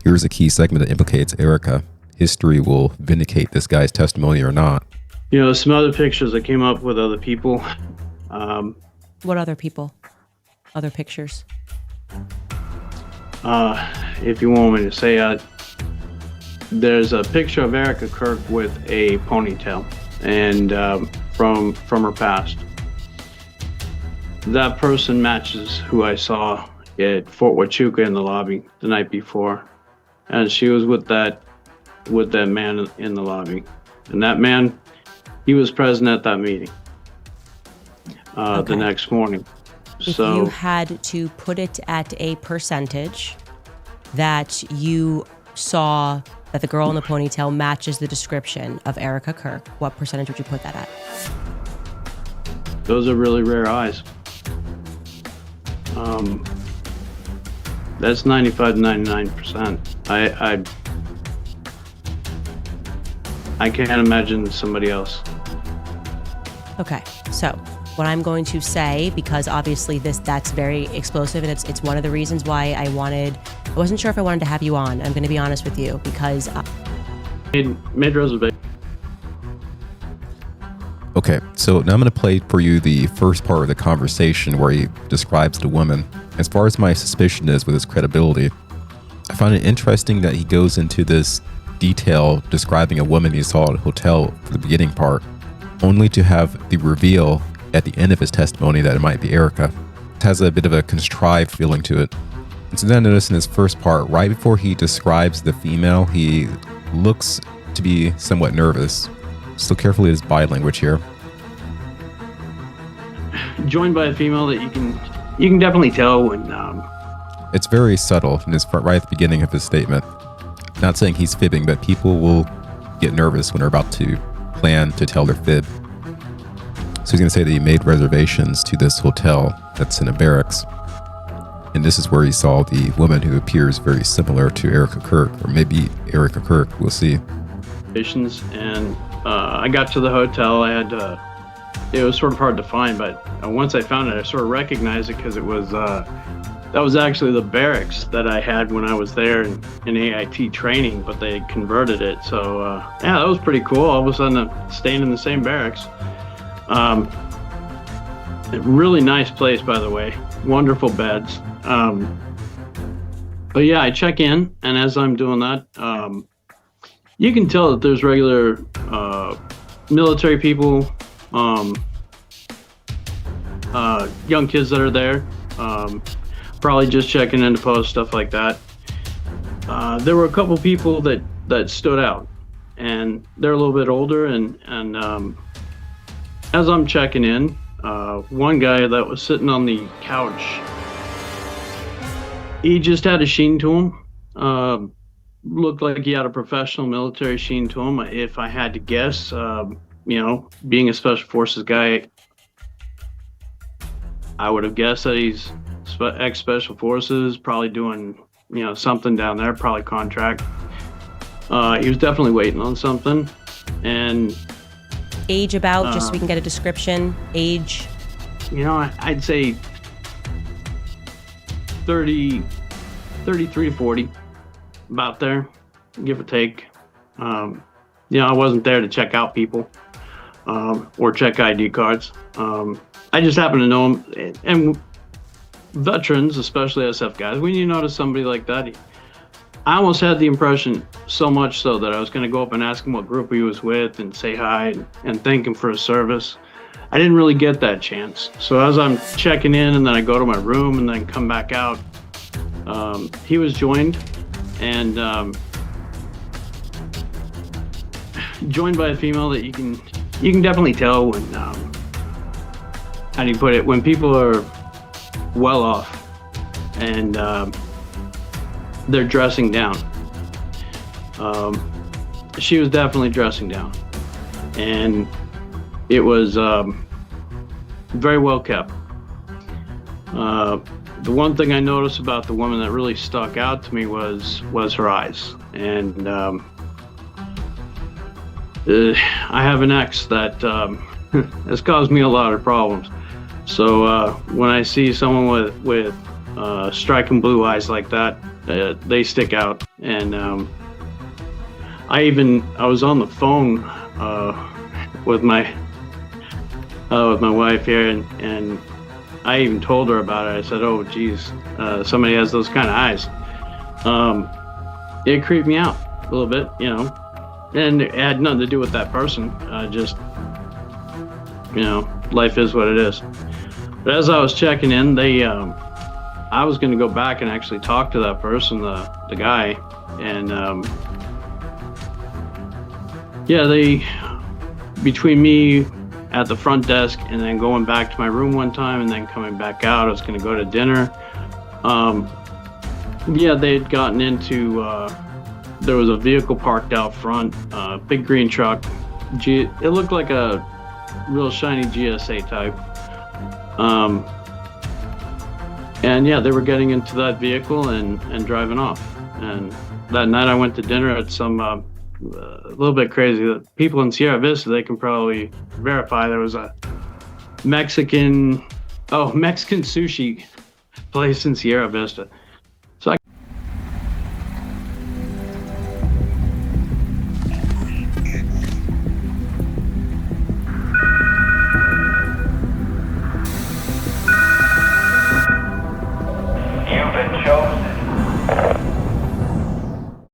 Here's a key segment that implicates Erika. History will vindicate this guy's testimony or not. You know, some other pictures I came up with other people. What other people? Other pictures? If you want me to say, there's a picture of Erika Kirk with a ponytail, and from her past. That person matches who I saw at Fort Huachuca in the lobby the night before, and she was with that man in the lobby, and that man, he was present at that meeting the next morning. If you had to put it at a percentage that you saw that the girl in the ponytail matches the description of Erika Kirk, what percentage would you put that at? Those are really rare eyes. That's 95 to 99%. I can't imagine somebody else. Okay, so what I'm going to say, because obviously that's very explosive, and it's one of the reasons why I wasn't sure if I wanted to have you on. I'm going to be honest with you, because made reservation. Okay, so now I'm going to play for you the first part of the conversation where he describes the woman. As far as my suspicion is with his credibility, I find it interesting that he goes into this detail describing a woman he saw at a hotel for the beginning part, only to have the reveal at the end of his testimony that it might be Erika. It has a bit of a contrived feeling to it. And so then I notice in his first part, right before he describes the female, he looks to be somewhat nervous. So carefully his body language here. Joined by a female that you can definitely tell when. It's very subtle in his right at the beginning of his statement. Not saying he's fibbing, but people will get nervous when they're about to plan to tell their fib. So he's going to say that he made reservations to this hotel that's in a barracks. And this is where he saw the woman who appears very similar to Erika Kirk, or maybe Erika Kirk, we'll see. And I got to the hotel. It was sort of hard to find, but once I found it, I sort of recognized it because it was that was actually the barracks that I had when I was there in AIT training, but they converted it. So yeah, that was pretty cool. All of a sudden, I'm staying in the same barracks. A really nice place, by the way. Wonderful beds. But yeah, I check in, and as I'm doing that, you can tell that there's regular military people, young kids that are there, probably just checking in to post, stuff like that. There were a couple people that stood out, and they're a little bit older, and as I'm checking in, one guy that was sitting on the couch, he just had a sheen to him. Looked like he had a professional military sheen to him. If I had to guess, being a special forces guy, I would have guessed that he's ex-special forces, probably doing, something down there, probably contract. He was definitely waiting on something. And age about, just so we can get a description, age? I'd say 33 to 40. About there, give or take. I wasn't there to check out people or check ID cards. I just happen to know them. And veterans, especially SF guys, when you notice somebody like that, I almost had the impression, so much so that I was going to go up and ask him what group he was with and say hi and thank him for his service. I didn't really get that chance. So as I'm checking in and then I go to my room and then come back out, he was joined. And joined by a female that you can definitely tell when, how do you put it, when people are well off and they're dressing down. She was definitely dressing down, and it was very well kept. The one thing I noticed about the woman that really stuck out to me was her eyes. And I have an ex that has caused me a lot of problems. So when I see someone with striking blue eyes like that, they stick out. And I was on the phone with my wife here, and I even told her about it. I said, "Oh, geez, somebody has those kind of eyes." It creeped me out a little bit, and it had nothing to do with that person. Just, life is what it is. But as I was checking in, I was going to go back and actually talk to that person, the guy, and between me at the front desk and then going back to my room one time and then coming back out, I was going to go to dinner. They had gotten into, there was a vehicle parked out front, big green truck. It looked like a real shiny GSA type. They were getting into that vehicle and driving off. And that night I went to dinner at some, a little bit crazy. The people in Sierra Vista, they can probably verify there was a Mexican sushi place in Sierra Vista.